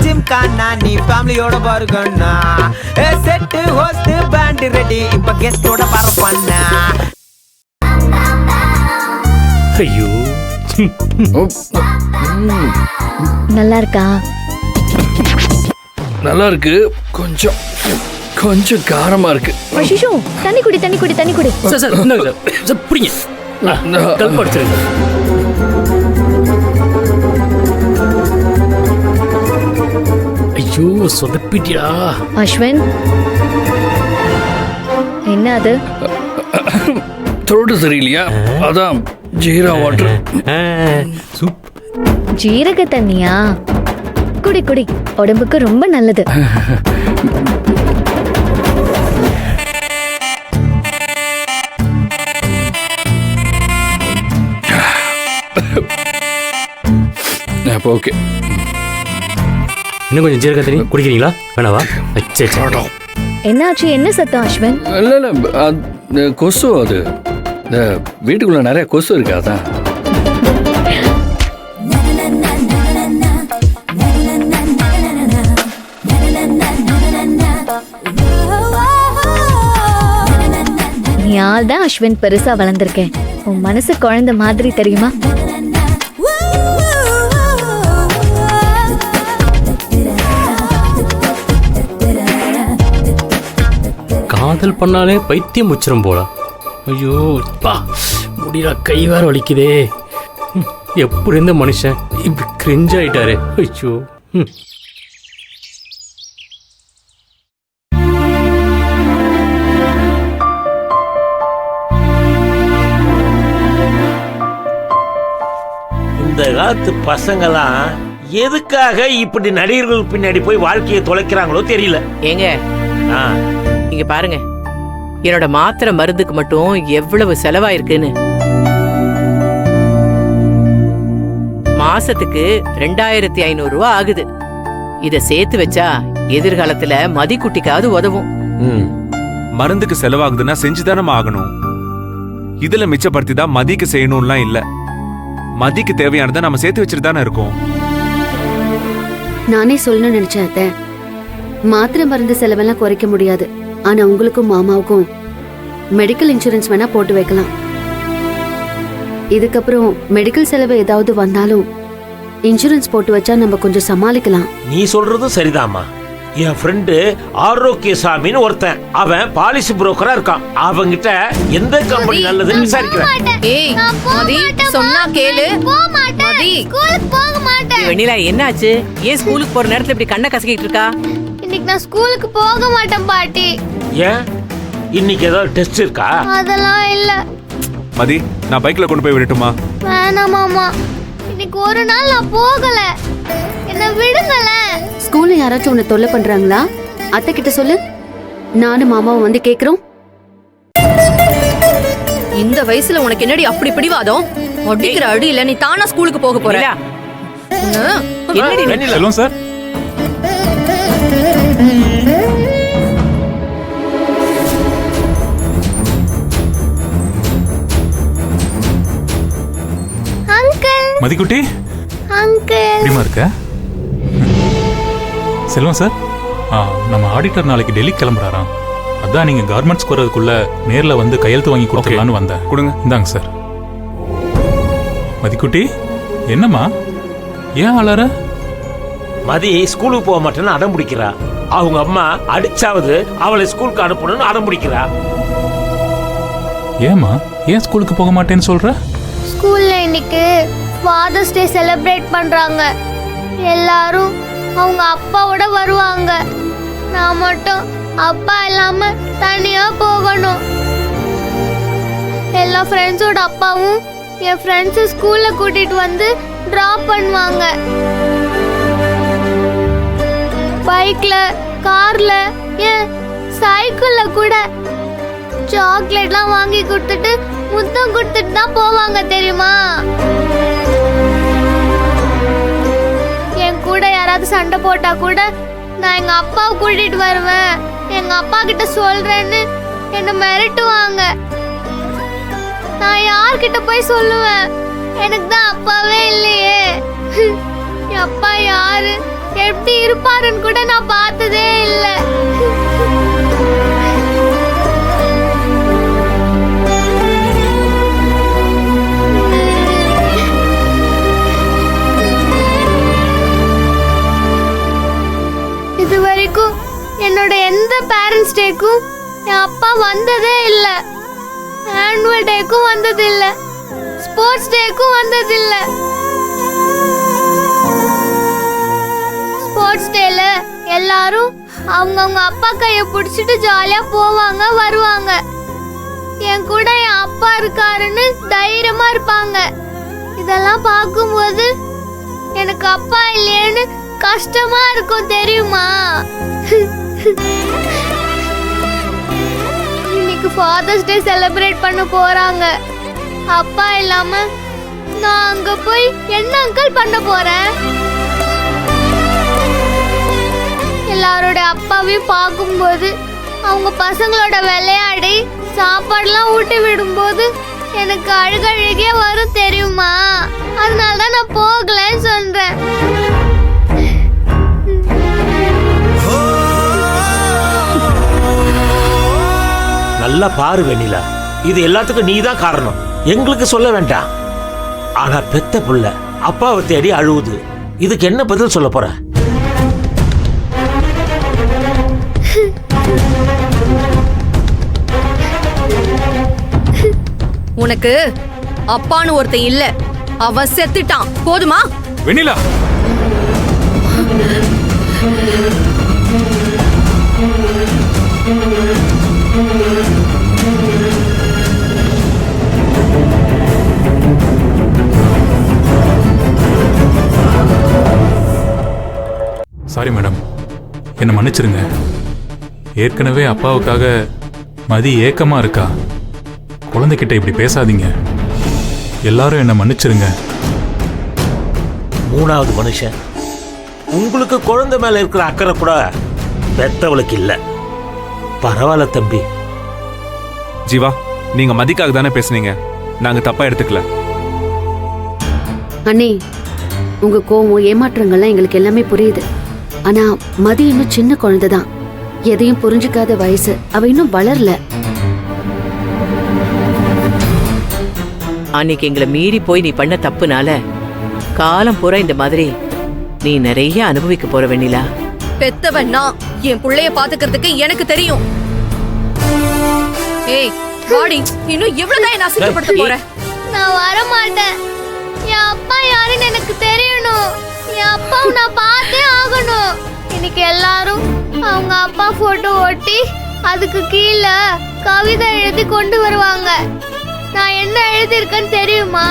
ஜிம்கானா நீ ஃபேமிலியோட பாருங்கண்ணா. செட்டு ஹோஸ்ட் பேண்ட் ரெடி இப்ப கெஸ்டோட பரப்பண்ணா. ஐயோ நல்லா இருக்கா? நல்லா இருக்கு. கொஞ்சம் கொஞ்சம் காரமா இருக்கு. அஷிஷோ தண்ணி குடி தண்ணி குடி தண்ணி குடி. சார் சார் இந்தாங்க சார் பிடிங்க. கல் படிச்சிருங்க. ஐயோ சொதப்பிட்டியா அஸ்வின்? என்ன அது? த்ரோட்டு சரியில்லையா? அதான் ஜீரா வாட்டர். சூப். ஜீரக தண்ணியா? குடி குடி, உடம்புக்கு ரொம்ப நல்லது. அப்போ ஓகே. இன்னும் கொஞ்சம் ஜீரக தண்ணி குடிக்கிறீங்களா? வேணாவா? என்னாச்சு? என்ன சத்தம் அஸ்வின்? இல்லை இல்லை கொசு. அது இந்த வீட்டுக்குள்ள நிறைய கொசு இருக்கு அதான். நீ ஆள் தான் அஸ்வின், பெருசா வளர்ந்திருக்கேன். உன் மனசு குழந்தை மாதிரி தெரியுமா? காதல் பண்ணாலே பைத்தியம் முச்சிரும் போல. ஐயோ பா முடியல, கை வேற வலிக்குதே. எப்படி இருந்த மனுஷன் இப்படி கிரிஞ்ச் ஆயிட்டாரு. ஐயோ. இந்த காலத்து பசங்களாம் எதுக்காக இப்படி நடிகர்கள் பின்னாடி போய் வாழ்க்கையை தொலைக்கிறாங்களோ தெரியல. ஏங்க இங்க பாருங்க, என்னோட மாத்திரை மருந்துக்கு மட்டும் எவ்வளவு செலவாயிருக்குன்னு. மாசத்துக்கு 2500 ரூபா ஆகுது. இத சேர்த்து வச்சா எதிர்காலத்துல மதிக்குட்டிக்காவது உதவும். மருந்துக்கு செலவாகுதுன்னா செஞ்சுதானே ஆகணும். இதுல மிச்சப்படுத்தி தான் மதிக்கு செய்யணும்லாம் இல்ல. மதிக்கு தேவையானதை நம்ம சேர்த்து வச்சுட்டு தானே இருக்கோம். நானே சொல்லணும்னு நினைச்சேன் அத்தை. மாத்திரை மருந்து செலவெல்லாம் குறைக்க முடியாது. ஆனா உங்களுக்கும் மாமாவுக்கும் மெடிக்கல் இன்சூரன்ஸ் வேணா போட்டு வைக்கலாம். இதுக்கப்புறம் மெடிக்கல் செலவு ஏதாவது வந்தாலும் இன்சூரன்ஸ் போட்டு வச்சா நம்ம கொஞ்சம் சமாளிக்கலாம். நீ சொல்றதும் சரிதாம்மா. என் ஃப்ரெண்டு ஆரோக்கியசாமின்னு ஒருத்தன், அவன் பாலிசி புரோக்கரா இருக்கான். அவங்கிட்ட எந்த கம்பெனி நல்லதுன்னு விசாரிக்கிறேன். சொன்னா கேளு. வெண்ணிலா என்னாச்சு? ஏன் ஸ்கூலுக்கு போற நேரத்துல இப்படி கண்ணை கசக்கிட்டு இருக்கா? இன்னைக்கு நான் ஸ்கூலுக்கு போக மாட்டேன் பாட்டி. ஏன்? இன்னைக்கு ஏதாவது டெஸ்ட் இருக்கா? அதெல்லாம் இல்ல. மதி, நான் பைக்ல கொண்டு போய் விடட்டுமா? வேணாம் மாமா, இன்னைக்கு ஒரு நாள் நான் போகல. என்ன விடுங்கள. ஸ்கூல்ல யாராச்சும் உன்னை தொல்லை பண்றாங்களா? அத்தை கிட்ட சொல்லு, நானும் மாமாவும் வந்து கேக்குறோம். இந்த வயசுல உனக்கு என்னடி அப்படி பிடிவாதம்? ஒட்டிக்கிற அடி இல்ல, நீ தானா ஸ்கூலுக்கு போக போற. செல்வம் சார். அங்கிள். மதிக்குட்டி, அங்கிள் எப்படிமா இருக்க? செல்வம் சார், நம்ம ஆடிட்டர் நாளைக்கு டெல்லி கிளம்புறாராம். அதான் நீங்க கார்மெண்ட்ஸ் போறதுக்குள்ள நேர்ல வந்து கையெழுத்து வாங்கி கொடுத்துடலான்னு வந்தேன். கொடுங்க. இந்தாங்க சார். மதிக்குட்டி, என்னம்மா ஏன் அலற? மதி ஸ்கூலுக்கு போக மாட்டேன்னு அடம் பிடிக்கிறா. அவங்க அம்மா அடிச்சாவது அவளை ஸ்கூலுக்கு அனுப்பணும்னு அடம் பிடிக்கிறா. ஏமா ஏன் ஸ்கூலுக்கு போக மாட்டேன்னு சொல்ற? ஸ்கூல்ல இன்னைக்கு ஃபாதர்ஸ் டே செலிப்ரேட் பண்றாங்க. எல்லாரும் அவங்க அப்பாவோட வருவாங்க. நான் மட்டும் அப்பா இல்லாம தனியா போகணும். எல்லா ஃப்ரெண்ட்ஸோட அப்பாவும் என் ஃப்ரெண்ட்ஸ் ஸ்கூல்ல கூட்டிட்டு வந்து டிராப் பண்ணுவாங்க. பைக்ல, கார்ல, ஏன் சைக்கிள்ல கூட சாக்லேட்லாம் வாங்கி கொடுத்துட்டு முத்தம் கொடுத்துட்டு தான் போவாங்க தெரியுமா? என் கூட யாராவது சண்டை போட்டா கூட நான் எங்க அப்பாவை கூட்டிட்டு வருவேன், எங்க அப்பா கிட்ட சொல்றேன்னு என்ன மிரட்டுவாங்க. நான் யார்கிட்ட போய் சொல்லுவேன்? எனக்கு தான் அப்பாவே இல்லையே. என் அப்பா யாரு, எப்படி இருப்பாருன்னு கூட நான் பார்த்ததே இல்ல. இது வரைக்கும் என்னோட எந்த பேரண்ட்ஸ் டேக்கும் என் அப்பா வந்ததே இல்ல. ஆனுவல் டேக்கும் வந்தது இல்ல, ஸ்போர்ட்ஸ் டேக்கும் வந்தது இல்ல. ஸ்போர்ட்ஸ் டேல எல்லாரும் அவங்கவுங்க அப்பா கைய பிடிச்சிட்டு ஜாலியா போவாங்க வருவாங்க. என் கூட என் அப்பா இருக்காருன்னு தைரியமா இருப்பாங்க. இதெல்லாம் பார்க்கும்போது எனக்கு அப்பா இல்லையேன்னு கஷ்டமா இருக்கும் தெரியுமா? இன்னைக்கு ஃபாதர்ஸ் டே செலிப்ரேட் பண்ண போறாங்க. அப்பா இல்லாம நான் அங்க போய் என்ன அங்கிள் பண்ண போறேன்? எல்லாரோட அப்பாவையும் பார்க்கும்போது அவங்க பசங்களோட விளையாடி சாப்பாடுலாம் ஊட்டி விடும்போது எனக்கு அழுகழுகே வரும் தெரியுமா? அதனால தான் நான் போகலன்னு சொல்றேன். நல்லா பாரு வெண்ணிலா, இது எல்லாத்துக்கும் நீ தான் காரணம், எங்களுக்கு சொல்ல வேண்டாம். ஆனா பெத்த புள்ள அப்பாவை தேடி அழுவுது, இதுக்கு என்ன பதில் சொல்ல போற? உனக்கு அப்பான்னு ஒருத்தன் இல்ல, அவன் செத்துட்டான். போதுமா? வெண்ணிலா, சாரி மேடம், என்னை மன்னிச்சிருங்க. ஏற்கனவே அப்பாவுக்காக மதி ஏக்கமா இருக்கா. குழந்தைகிட்ட இப்படி பேசாதீங்க. எல்லாரும் என்னை மன்னிச்சிருங்க. மூணாவது மனுஷன், உங்களுக்கு குழந்தை மேல இருக்கிற அக்கறை கூட பெத்தவளுக்கு இல்ல. பரவாயில்ல தம்பி. ஜீவா, நீங்க மதிக்காக தானே பேசுனீங்க, நாங்க தப்பா எடுத்துக்கல. அண்ணே, உங்க கோவம் ஏமாற்றங்கள்லாம் எங்களுக்கு எல்லாமே புரியுது. ஆனா மதி இன்னும் சின்ன குழந்தைதான், எதையும் புரிஞ்சுக்காத வயசு, அவ இன்னும் வளரல. அன்னைக்கு எங்களை மீறி போய் நீ பண்ண தப்புனால காலம் பூரா இந்த மாதிரி நீ நிறைய அனுபவிக்க போற வெண்ணிலா. பெத்தவன் நான், என் புள்ளைய பாத்துக்கிறதுக்கு எனக்கு தெரியும். ஏய் வாடி, இன்னும் எவ்வளவு தான் என்ன அசிங்கப்படுத்த போற? நான் வர மாட்டேன். என் அப்பா யாருன்னு எனக்கு தெரியணும். என் அப்பாவை நான் பார்த்தே ஆகணும். இன்னைக்கு எல்லாரும் அவங்க அப்பா போட்டோ ஒட்டி அதுக்கு கீழே கவிதை எழுதி கொண்டு வருவாங்க. நான் என்ன எழுதியிருக்கேன்னு தெரியுமா?